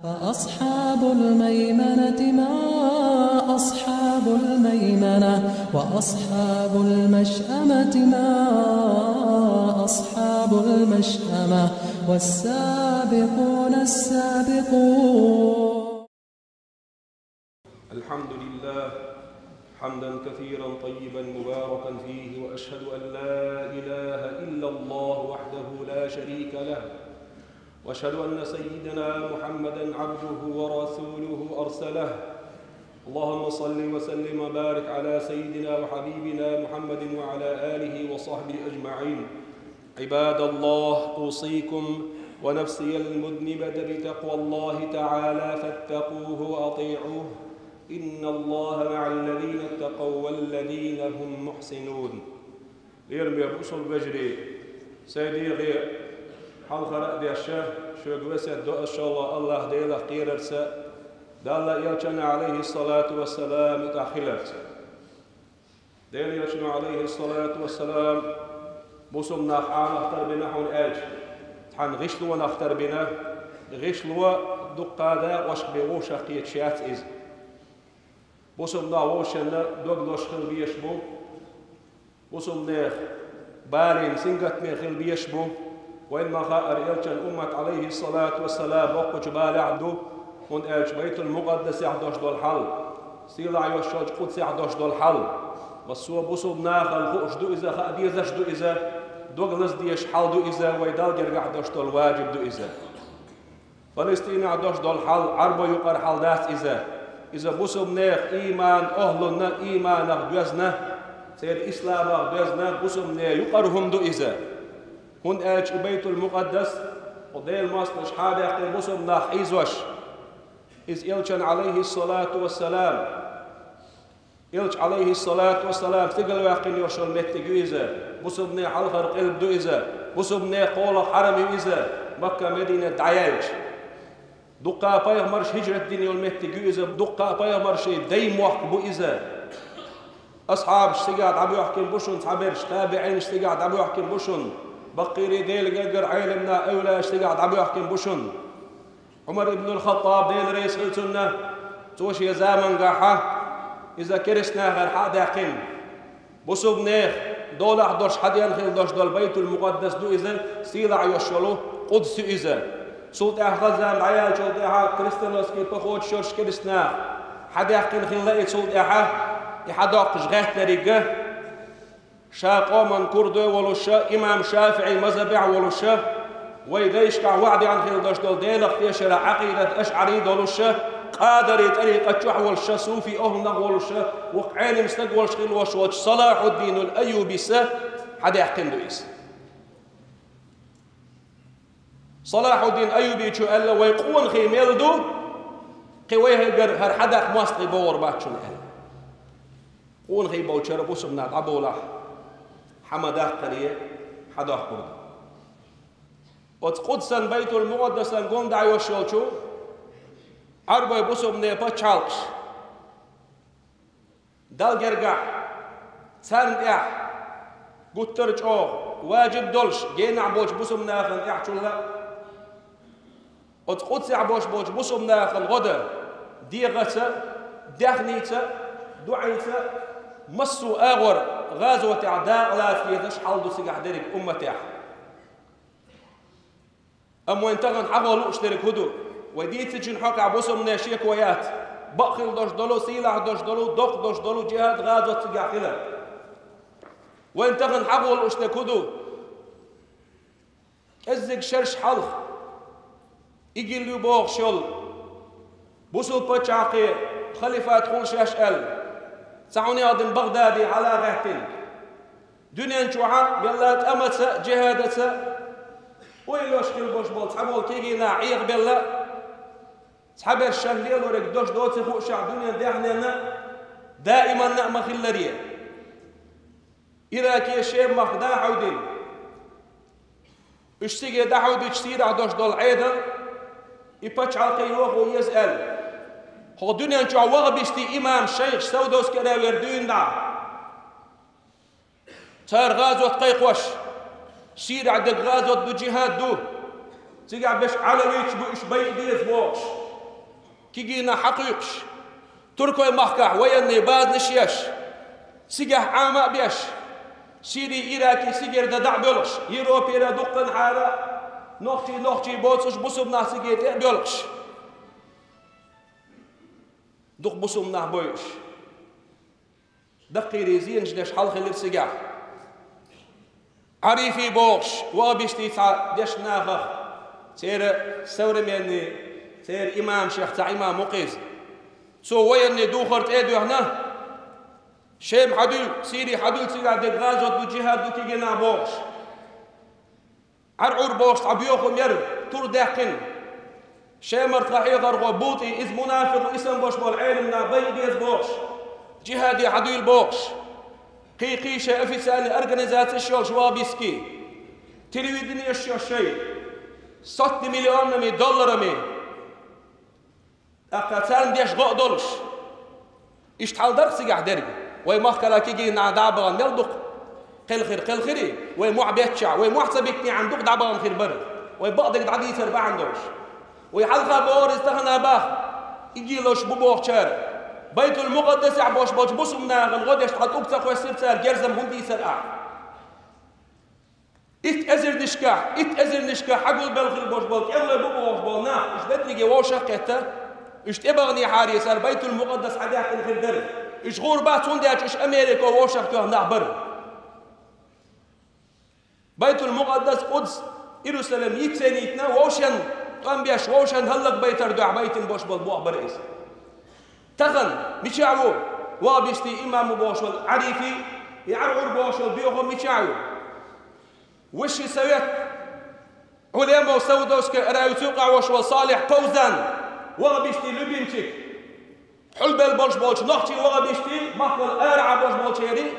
فأصحاب الميمنة ما أصحاب الميمنة وأصحاب المشأمة ما أصحاب المشأمة والسابقون السابقون. الحمد لله حمدا كثيرا طيبا مباركا فيه، وأشهد أن لا إله إلا الله وحده لا شريك له، وأشهد أن سيدنا محمدا عبده ورسوله أرسله. اللهم صل وسلم وبارك على سيدنا وحبيبنا محمد وعلى آله وصحبه أجمعين. عباد الله، أوصيكم ونفسي المذنبة بتقوى الله تعالى، فاتقوه وأطيعوه، إن الله مع الذين اتقوا والذين هم محسنون. يرمي بوصل بجري سيدي غير حال خرق دي الشاه شو قوسة دو إن شاء الله ديلا قير رسا دالا يلچنا عليه الصلاة والسلام تأخيلت ديلا يلچنا عليه الصلاة والسلام بوصل ناحان اختر بنا حون آج تحان غشلوا نختر بنا غشلوا دقادا وشبيغو شاقية شيات إز بوصل ناوشنا دوغلوش خل بيشبو بوصل نيخ بارين سنغت نيخل بيشبو وإنما خائر يلچن أمة عليه الصلاة والسلام وقو جبال عبدو هون إلش بيت المقدس يحدوش دول حل سيلا يوشوج قدس يحدوش دول حل والسوا بوصل ناخل خوش دو إذا خأديزش دو إذا دوغلس ديش حل دو إذا ويدال جرقع دوش دول واجب دو إذا فلسطين عدوش دول حل عربو يقر حل داس إذا بوصل نيخ إيمان أهلنا إيمان دوزنا سير إسلام دوزنا بوصل نيخ يقرهم دو إذا هون أج بيت المقدس وديل مصنش حادة يحكي بوصل ناخ إيزوش إذ إلشن عليه الصلاة والسلام إلش عليه الصلاة والسلام تقل ويقين يوشل متقو إذا بوصل نيخ الخر قلب دو إذا بوصل نيخ قول حرمي إذا مكة مدينة دعياج دقا بايغمرش هجرة الدنيا والمتقو إذا دقا بايغمرش ديم وحك بو إذا أصحاب اشتقاد عبو يحكي بوشن تعبرش تابعين اشتقاد عبو يحكي بوشن بقيري ديل قدر عيلمنا أولى اشتقاد عبو يحكي بوشن عمر بن الخطاب ديل رئيس غلتنا توش يا زامن قاحة إذا كرسنا غير حاد يحكي بوسوب نيخ دول أحضرش حد ينخل دوش دول بيت المقدس دو إذا سيلع يوشلو قدس إذا سلط أحغزام عيال شلط أحا كريستيانوس كي بخوت شورش كرسنا حد يحكي نخل لقيت سلط أحا يحدوق جغيت نريقه شاقو من كردو ولوشا إمام شافعي مذهبع ولوشا ويديشكع وعدي عن خير دوش دول ديلق تيشرع عقيدة أشعري دولوشا قادري طريقة شوح ولوشا صوفي أهنغ ولوشا وقعيني مستقول شخيل وشوش صلاح الدين الأيوبي سا حدا يحكم دويس صلاح الدين أيوبي شو قال له ويقون خيميل دو قويه هر حدا خماستي بور باتشون قال قون خي بوشر بوسمنا عبولاح حمداه قريه حداه قرد وتقدسا بيت المقدس قوم دعيو شولشو عربي بوسمنا باتشالش دال جرقع سارن قترج واجب دولش جينا بوش بوسمنا خن احشولا وتقدس عبوش بوش بوسمنا خن غدا ديغسا دخنيتا دعيتا مسو آغر غازوة أعداء لا تيتش حالدو سيقع ديرك أمتاح أمو انتغن حقولو اشترك هدو وديت سجن حق عبوسهم ناشية كويات بقل دوش دولو سيلع دوش دولو دق دوش دولو جهاد غازوة سيقع خلا وانتغن حقولو اشترك هدو ازق شرش حلخ إيجي اللي بوغ شل بوسو بچاقي خليفات خلش أشأل سعوني أدن بغدادي على غهتين دنيا شوعة بلات أمتسا جهادتسا ويلوش كل بوش بول تحبول كيجينا عيق بلا تحب الشهليل ورق دوش دوتي خوش دنيا دهننا دائما نعمة خلرية إذا كي شيب مخدا حودين اشتيجي دحود اشتير عدوش دول عيدا يبتش على قيوخ ويسأل هو دنيا نشوع وغبشتي إمام شيخ سودوس كده ويردون دا تار غازوة قيقوش سير عدد غازوة دو جهاد دو تيجع بش علويش بو إش بيق ديز بوش كيجينا حقيقش تركوي محكح ويني باز نشيش سيجح عامة بيش سيري إيراكي سيجر ددع بيولش يوروبي را دقن حارة نوختي بوتسوش بوسوبنا سيجيت بيولش دق بوسوبنا بويش دقي ريزين جدش حلقي للسيجح عريفي بوش وابيشتي ديش ناخخ سير سوري مني سير إمام شيخ تاع إمام مقيز سو ويني دوخرت إيدو هنا شيم حدول سيري حدول سيري ديك غازوت بجهاد دوكي جنا بوش عرعور بوش عبيوخم يرب تور داقن شيمر تراحي غرغو بوطي إذ منافق اسم بوش بول عين منا بيديز بوش جهادي حدول بوش قيقيشة أفساني أرغنزات الشول شوابيسكي تلويدني الشيء 6 مليون دولار أقاتان ديش غقدلش إشتحال درسي قاعد درجي ويمخلا كيجي نعدابغان ملدق قل خيري ويمعبيتشع ويمحسبكني عندك دعبغان خير برد ويبقدك دعدي سربا عندوش ويحلقا بور استغنى باخ يجي لوش ببوخ شارع بيت المقدس يعبوش بوش بوسمنا غنغد يشتحال أبتق ويسير سار جرزم هندي سرعا اتأزر نشكا حقل بالخير بوش بولك يلا ببوخ بولنا إش بتنجي ووشا قيتا إش تبغني حاري سار بيت المقدس حداك الخير درد إش غربات ونديش إش أمريكا ووشا قيتا نعبر بيت المقدس قدس يروسلم يتسانيتنا ووشن قنبيش ووشن هلق بيتر دع بيت بوش بوخ برئيس تغن مشاعو وابشتي إمام بوشول عريفي يعرعر بوشول بيوهم مشاعو وش سويت علماء سودوسك رايو توقع وشول صالح فوزان وابشتي لبنتك حلب البولش بولش نختي وابشتي مخل أرعى بولش بولشيري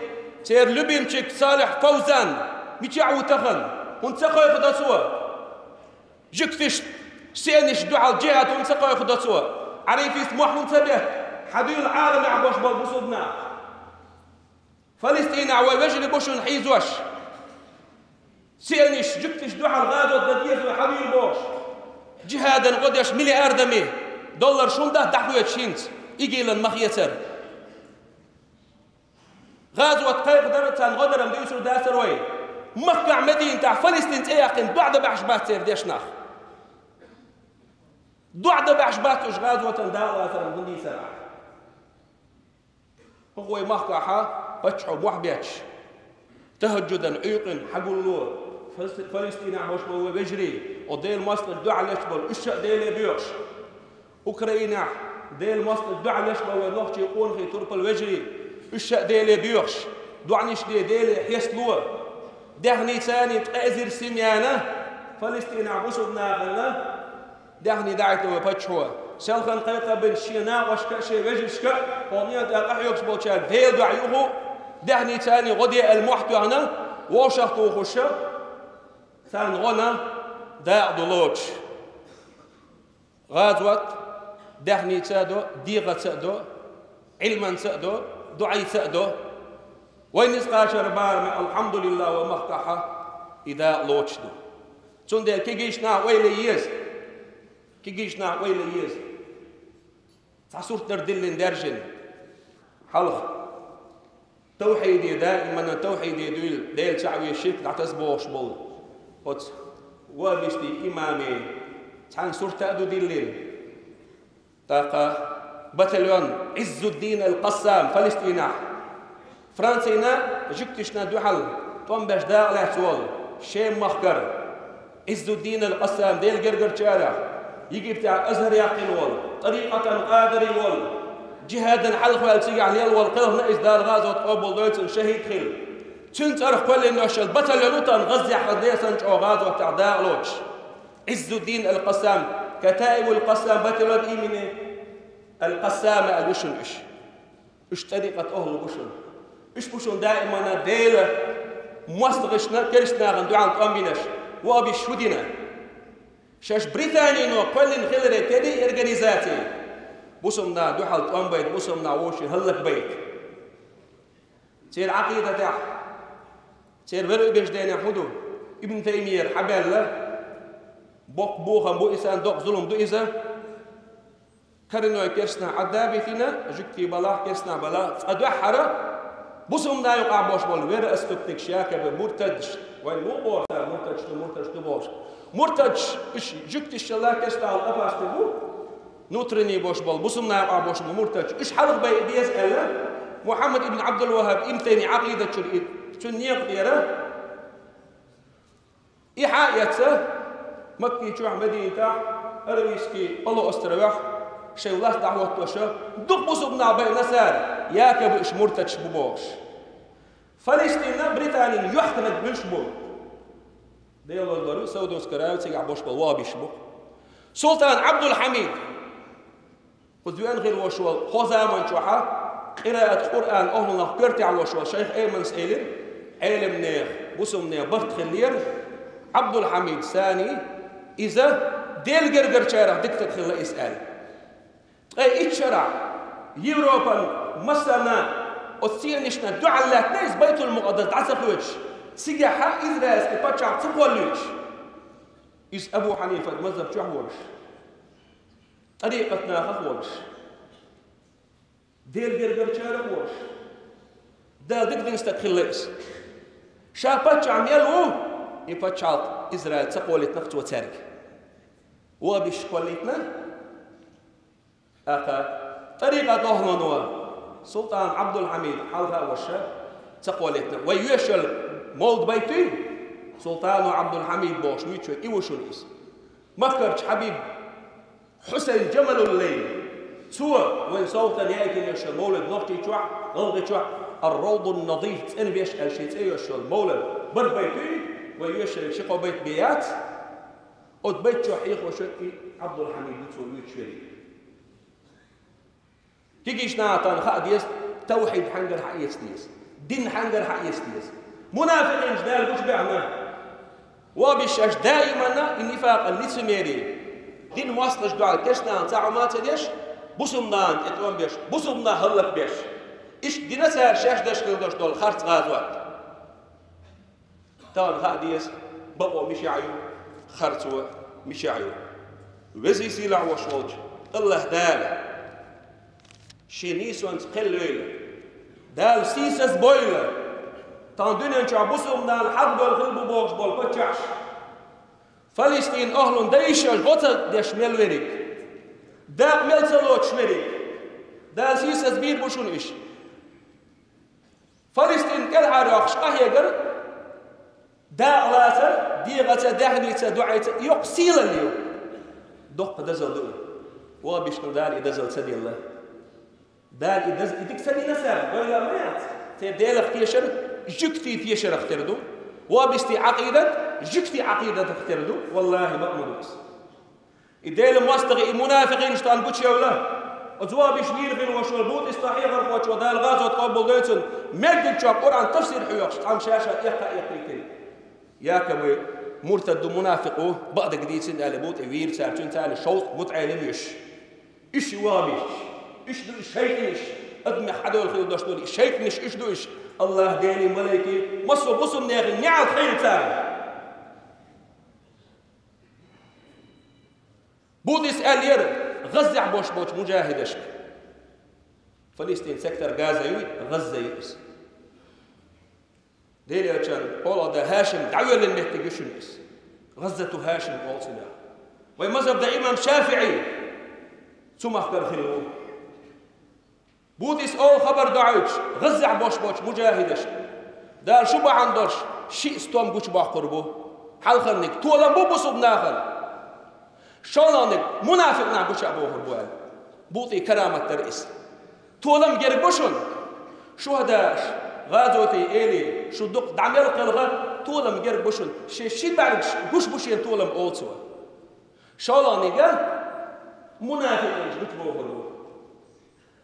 تير لبنتك صالح فوزان مشاعو تغن ونتسقى يخدى سوا جكتش سينش دعا الجهات ونتسقى يخدى سوا عريفي اسمح منتبه حديو العالم عبوش بالبصودنا فلسطين عوي وجري بوش نحيزوش سينش جكتش دعا الغازو الدديز وحديو البوش جهادا قدش مليار دمي دولار شونده دحوية شينت يجي للمخيسر غازوة قيق درتان غدرم بيسر داسر وي مكة مدينة تاع فلسطين تيقن بعد بعشبات سير ديشناخ بعد بعشبات اش غازوة داوة سر بندي سرع هو مكة حا بتشعب وحبيتش تهجدا عيقن حقول له فلسطين عوش بو بجري وديل مصر دعا لشبل اشق ديل بيوش اوكرانيا ديل مصر دعا لشبل ونوختي يقون في تربل وجري اشق ديل بيوش دعنيش ديل حيسلوه دهني ثاني تأزر سميانة فلسطين عبوسنا غلا دهني دعيته وبتشوا سلخن قيقة بالشينا وشكا شي وجشكا ونيا دقحيوكس بوشال ديل دعيوه دهني ثاني غدي المحتو هنا وشختو خشا ثان غنا داع دلوش غازوت دهني تادو ديغة تادو علما تادو دعي تادو وين نسقاشر بار الحمد لله ومخكحة إذا لوتشدو تندل كيجيشنا ويليز كيجيشنا ويليز تعصورت نردلن درجن حلق توحيدي دائما توحيدي ديل شعبي الشرك تعتزبوش بول قلت وبشتي إمامي تحن صورت أدو ديلين تاقا بطليون عز الدين القسام فلسطينا فرنسينا جكتشنا دوحل طن باش داق لحسول شيم مخكر عز الدين القسام ديل قرقر شارع يجي بتاع أزهر يقين طريقة قادر يول جهادا حلق والسيع ليل والقله نئس دار غازة قبل دويتن شهيد خير تنت أرخ كل النوش البطل يلوطن غزي حديثا شو غازة بتاع داق لوش عز الدين القسام كتائب القسام بطل الإيمنة القسامة الوشن إش طريقة أهل الوشن إش بوشن دائما ديلة مصدغشنا كرشنا غندوعان قامبينش وابي شودنا شاش بريطانيا نو كلن خلري تدي إرغانيزاتي بوسمنا دوحل قامبيت بوسمنا ووشي هلك بيت سير عقيدة تاع سير ورق بجدين حدو ابن تيمية حبال له بوك بوخم بو إسان دوق ظلم دو إذا كرنوي كيسنا عدابي فينا جكتي بلا كيسنا بلا أدوحرة بوسم دا يقع باش بول وير استبتك شاكب مرتدش وين مو بوش مرتدش تبوش مرتدش إيش جكت الشلا كيسنا على الأفاس تبو نوترني باش بول بوسم دا يقع باش مرتدش إيش حلق بيسأله محمد ابن عبد الوهاب إمتاني عقيدة شو نيقدره إيحاء مكي شو مدينة أرويسكي الله أسترواح شيء الله دعوة توشة دقبص ابن عبي نسار ياكب إش مرتدش ببوش فلسطين بريطانيا يحكمت بالشبو دي الله البرو سودوس كراوي تيجع بوش بالوابي شبو سلطان عبد الحميد قدوان غير وشوال خوزامان شوحا قراءة قرآن أهلنا قرتي على وشوال شيخ أيمن سئلر علم نيخ بوسم نيخ برت خلير عبد الحميد ثاني إذا ديل جرجر شارع دكتور خلا يسأل أي إتشرع يوروبا مثلا أصيانيشنا دعاء الله ناس بيت المقدس عسفوش سيجاحا إزرايل كبتشع تقولش إس أبو حنيفة مذهب شهوش طريقتنا خفوش ديل جرجر شارع وش دا دكتور استدخلس شابتشع ميلو يبتشع إزرايل تقولت نقط وترك وبش قولتنا طريقة ظهرنا سلطان عبد الحميد حالها وشا تقولتنا ويشل مولد بيتي سلطان عبد الحميد بوش ويتشو إيوشلوس مفكرش حبيب حسين جمل الليل سوى وين صوتا يأتي يشل مولد نغتي شوع نغتي شوع الروض النظيف أنا بيشل شيء يشل مولد بر بيتي ويشل شقو بيت بيات قد بيت شوع إيخ وشكي عبد الحميد يتسوى ويتشري تيجيش نعطان خاديس توحيد حنجر حق يستيس دين حنجر حق يستيس منافقين جدال بوش بعنا وبشاش دائما النفاق اللي سميري دين مواصلش دعاء كشنا تاعو ما تديش بوسمنان اتوان بيش بوسمنا هلك بيش ايش دينا سار شاش داش كيلداش دول خرط غازوات تان خاديس بقوا مشاعيو خرطوا مشاعيو وزي سيلع وشوج الله داله شينيسون قليل دال سيسس بويلة تاندوني انشا بوسهم دال حق دول خلبو بوش بول بتشعش فلسطين أهلون دايشش غوتا داش ملوريك دا ملتلوت شمريك دال سيسس بير بوشون إيش فلسطين كالعراق شقاهيقر دا غلاسة دي غتا دهنيتا دعيتا يقسيل اليوم دق دزل دول وابيشن دال دزل سدي الله دال إدز إديك سني نسام ولا مات تدل اختيشر جكتي تيشر اختردو وبستي عقيدة جكتي عقيدة اختردو والله ما أمدوس إدل مستغي المنافقين اشتغل بوتشي ولا أزواب شنير في الوشول بوت استحيى غرفوش ودال غازو تقبل ديتون مجد شاب قرآن تفسير حيوش عم شاشة يقرأ يا كبي مرتد منافقه بعد جديد سن على بوت وير سارتون تاني شوط متعلم إيش وابيش إيش دو الشيطنش أدمي حدا والخير داش دولي الشيطنش إيش دوش الله داني ملايكي مصر بصم ناغي نعال خير تاني بود يسأل ير غزع بوش مجاهدش فلسطين سكتر غازا غزة يؤس ديلي أجان قولا دا هاشم دعوة للمهتي يشنس غزة هاشم قولتنا ومذهب دا إمام شافعي ثم أخبر خلوه بوديس أول خبر دعوش غزع بوش مجاهدش دار شو بعندش شيء استوم بوش قربه حلقنك تولا مو بصب ناخل شلونك منافق نعبوش أبوه البوال بوطي كرامة الرئيس تولم جربوشن شو هداش غازوتي إلي شو دق دعم يلقى الغا تولم جربوشن شي بعد بوشين تولم أولسوا شلونك منافق نعبوش أبوه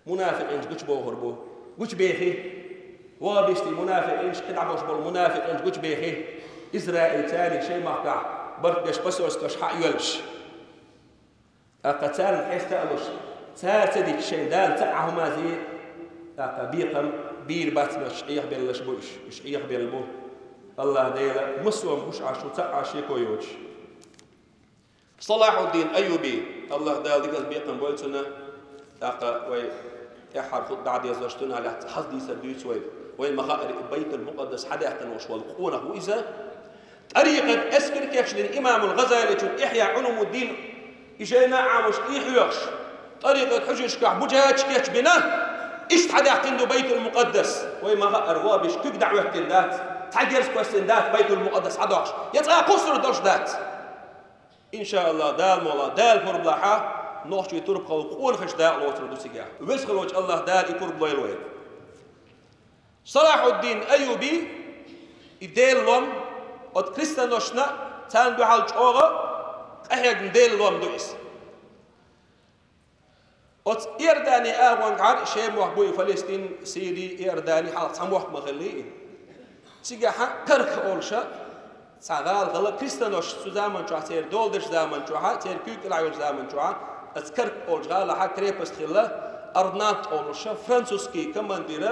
منافق إنش قش بوهربو قش بيخي وابشتي منافق إنش قدع بوش بول منافق إنش قش بيخي إسرائيل تاني شيء محقع برقش بسوستش حق يولش أقتال حيث تألوش تديك شيء دال تعهما زي بيقم بير باتمش إيح بيلش بوش إيش إيح بيلبو الله ديلا مسوم بوش عشو تعاشي كويوش صلاح الدين أيوبي الله دال ديك بيقم بولتنا داقة وي يحر خد بعد يزوجتنا على حظ يسديت وي مغائر بيت المقدس حدا يقن وش والقونه إذا طريقة أسكر كيش للإمام الغزالي إحياء علوم الدين إجينا عامش إحياش طريقة حجج كعبوجهاش كيش بنا إيش حدا يقن بيت المقدس وي مغائر وابش كيك دعوة تندات تعجرس كوستندات بيت المقدس حداش يتقى قصر دوش دات إن شاء الله دال مولا دال فربلاحة نوحش يترب خلو قول خش دال الوتر دوسيجا ويسخل وجه الله دال يكرب له الويل صلاح الدين أيوبي يديل لهم od kristanošna tan du halč oga ahjag ndel lom duis od irdani awangar shem wax boy Palestine Syri irdani hal samwax maghli siga kark olsha sagal gal kristanoş su zaman çu ter doldish zaman çu ha ter kük ilayol zaman çu ha at kark olja la ha krepast khilla arnat olsha fransuski komandira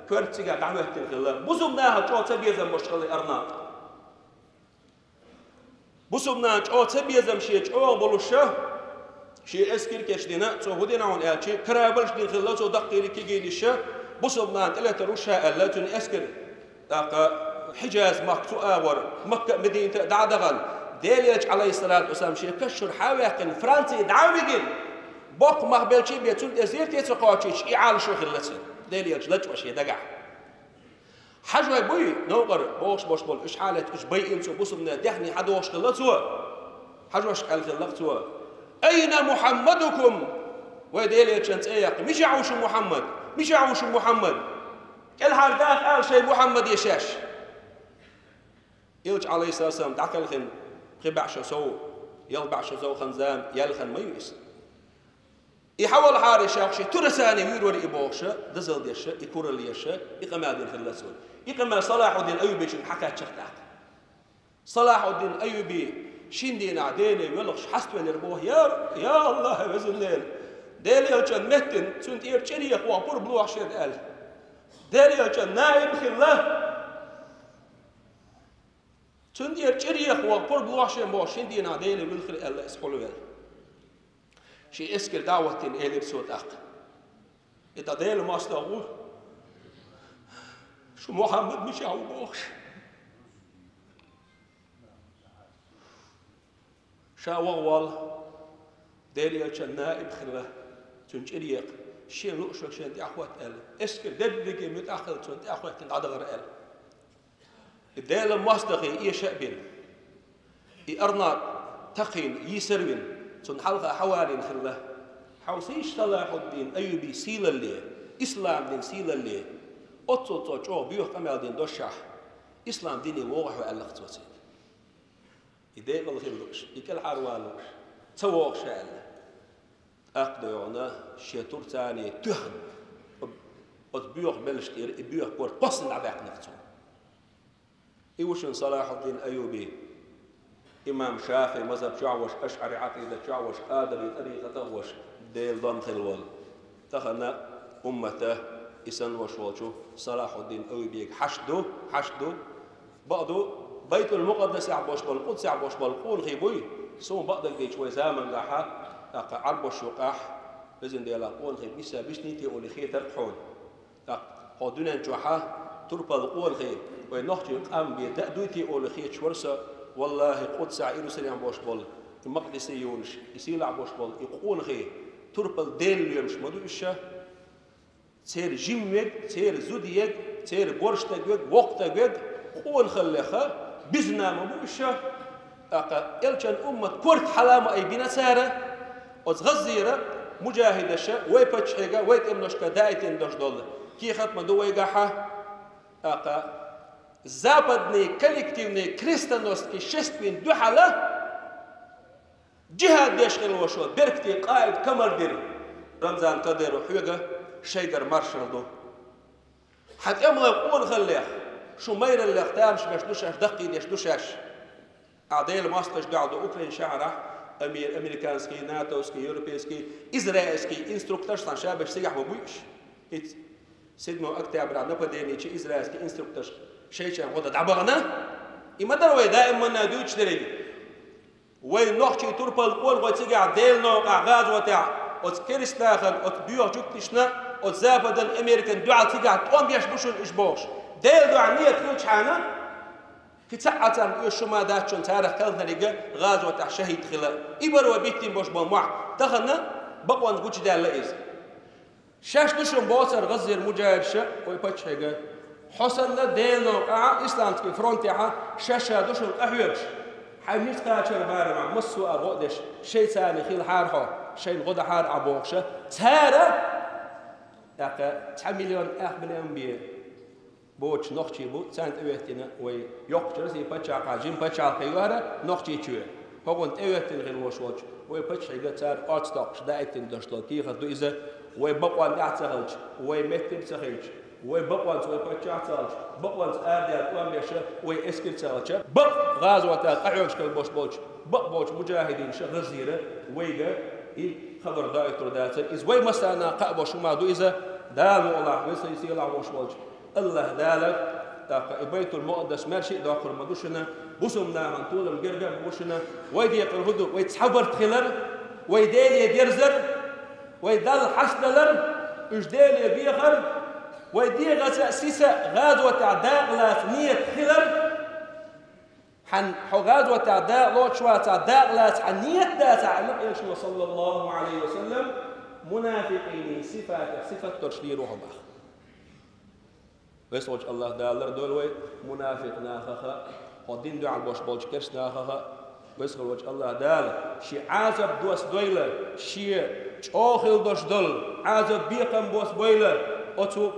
kwertiga da'wat khilla buzumna ha çota bezam boshqali arnat بسوبنا أو تبيزم شيء أو بلوشة شيء أسكير كشدينا تهودينا عن أشي كرابلش دين خلا تو دقيقة كيجيلشة بسوبنا أنت تروشة ألا تون أسكير حجاز مقطوعة ور مكة مدينة دعدغل ديليج عليه الصلاة والسلام شيء كشر حواقن فرنسي دعويجين بق مقبلشي بيتون أزير تيتقاطيش إعال شو خلتين ديليج لج وشيء دقع حجوا بوي نوقر بوش بول إيش حالة إيش بيئن سو بوسمنا دحني حدا وش خلتوا حجوا إيش قال خلتوا أين محمدكم وديلي تشنت أيق مش عوش محمد مش عوش محمد كل حال داخل قال شيء محمد يشاش يلج عليه الصلاة والسلام دعك الخن خبع شو سو يلبع شو سو خنزام يلخن ما يويس يحول حاري شاخشي ترساني ويرور إبوشة دزل ديشة يكور ليشة يقمع دين خلصون يقمع صلاح الدين أيوبي شن حكى شختاك صلاح الدين أيوبي شين دين عديني ولغش حسب نربوه يا الله وزن الليل ديلي وجن مهتن سنت إير شريخ وعبور بلوح شد قال ديلي وجن نائب خلا سنت إير شريخ وعبور بلوح شد شين دين عديني والخل الله اسحلو شيء اسكر دعوة إلى بسوت أخ إذا ديل ما استغول شو محمد مش عوبوش شاوال ديل يجن نائب خلا تنجريق شيء لؤشك شيء أخوات ال اسكر دبلك متأخر تنت أخوات العدغر ال ديل ما استغي يشأبين يأرنا تقين يسرين تون حلقة حوالين خلا حوسيش صلاح الدين أيوبي سيل اللي إسلام دين سيل اللي أطلع جو بيوه كمال دين دوشح إسلام ديني ووح وعلق توتي إذا الله خيرلوش يكل حروالوش تووخ شعل أقدرنا شيطور تاني تهن أتبيوه بلشتير بيوه كور قصن عباق نفتو إيوشن صلاح الدين أيوبي إمام شافعي مذهب شعوش أشعري عقيدة شعوش آدمي طريقة وش ديل ضم خلول تخلنا أمته إسن وشوشو صلاح الدين أيوبي حشدو بعضو بيت المقدس يعبوش بالقدس يعبوش بالقول خيبوي سون بعضك دي شوي زامن لحا عربوش وقاح بزن دي لاقول خيب إسا بيش نيتي أولي خي ترقحون قدونا نجوحا تربى القول خيب وينوحتي قام بيتأدوتي أولي خي شورسا والله قدس عيرو سريان بوش بول المقدس يونش يسيل عبوش بول يقول خي تربل ديل يمش مدو إشا تير جيمك تير زوديك تير بورشتك وقتك قول خليخا بزنا مدو إشا أقا يلشان أمة كورت حلامة أي بنا سارة وتغزيرة مجاهدة شا ويبتش حيقا ويتمنشكا دايتين دوش دول كي خطمة دو ويقاحا أقا западные коллективные крестоносские шествия духала جهاد ديشغل وشو بركتي قائد كمردير رمضان قدر وحوجة شيجر مارشال دو حتى يوم يقول خليه شو مير اللي اختامش باش دوشاش دقي ليش دوشاش أعداء الماستش قاعدوا أوكرين شعره أمريكانسكي ناتوسكي يوروبيسكي إسرائيلسكي إنستركتورش عن شاب باش سيجح وبويش سيدمو أكتب على نبدأني شيء إسرائيلسكي إنستركتورش شيء شيء غدا دعبغنا يمدر وين دائما نادوش تري وين نحكي تربى القول وتيجي عديل نوقع غاز وتاع od Kirstagen, od Duurjuktisna, od Zapaden Amerikan dual tigat on biash bushun ishbosh. Del duaniyat luchana كتعتم يشما داتشون تاريخ كلنا لقى غازوة تاع شهيد خلا إبر وبيتين بوش بموع دخلنا بقوان قوش دال لئيز شاش نشون بوصر غزير مجاهد شا ويبتش هيقى حصلنا ديلنا وقعا إسلام تكي فرونتيحا شاشا دوشون أحيوش حميس قاتشر بارا مع مصو أرغودش شي ثاني خيل حارحو شي الغدا حار عبوخشا تارا ياقا 9 مليون مليون بيه بوش نخشي بو سانت اوهتنا وي يوقشر سي باتشا قاجين باتشا قيوارا نخشي تشوي هوغنت اوهتن غير وشوش وي باتشا يغتار ارتستوكش دايتن دشتوكي خدو اذا وي بقوان داعتسغلش وي مكتب سغلش وي بقوان وي باتشا تسغلش بقوان ارديات وامبيشا وي اسكيل تسغلش بق غازوة قحوش كالبوش بوش بق بوش مجاهدين شغزيرة ويغا خبر دايتر داتر إذ وي مسانا قابوش ومادو إذا دالو الله ويسيسي الله وش بوش الله دالك تاق بيت المقدس ماشي داخل مدوشنا بوسمنا عن طول الجرجة بوشنا ويدي الهدو ويتحبر تخلر ويدالي ديرزر ويدال حسدلر اجدالي بيخر ويدي غساسيسة غادوة تعداء لا نية خلر حن غادوة تعداء لوت شوا تعداء لا حنية دا تعلق يشوى صلى الله عليه وسلم منافقين صفة ترشدير وحبخ ويسوج الله دالر دولوي منافق ناخخا ودين دو على البوش بولش كرش ناخخا ويسوج الله دال شي عازب دوس دويلة شي اوخل دوش دول عازب بيقم بوس بويلة اوتو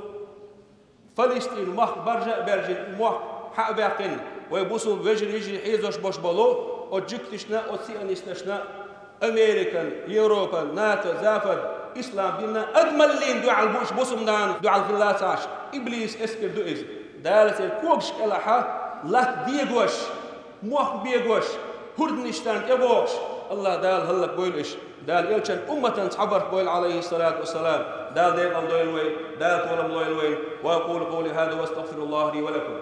فلسطين مخ برجل مخ حق باقين ويبوسوا ويجري يجري حيزوش بوش بولو او جكتشنا او سيانيستشنا امريكان يوروبا ناتو زافد إسلام دينا أجمل لين دو على البوش بوسم دان دو على الخلاص عاش إبليس إسكر دو إز دالت الكوكش كلاحة لا ديغوش موخ بيغوش هردنشتان تبوش الله دال هلك بويلش دال إلشان أمة تعبر بويل عليه الصلاة والسلام دال ديق الله الويل دال طول الله الويل وأقول قولي هذا واستغفر الله لي ولكم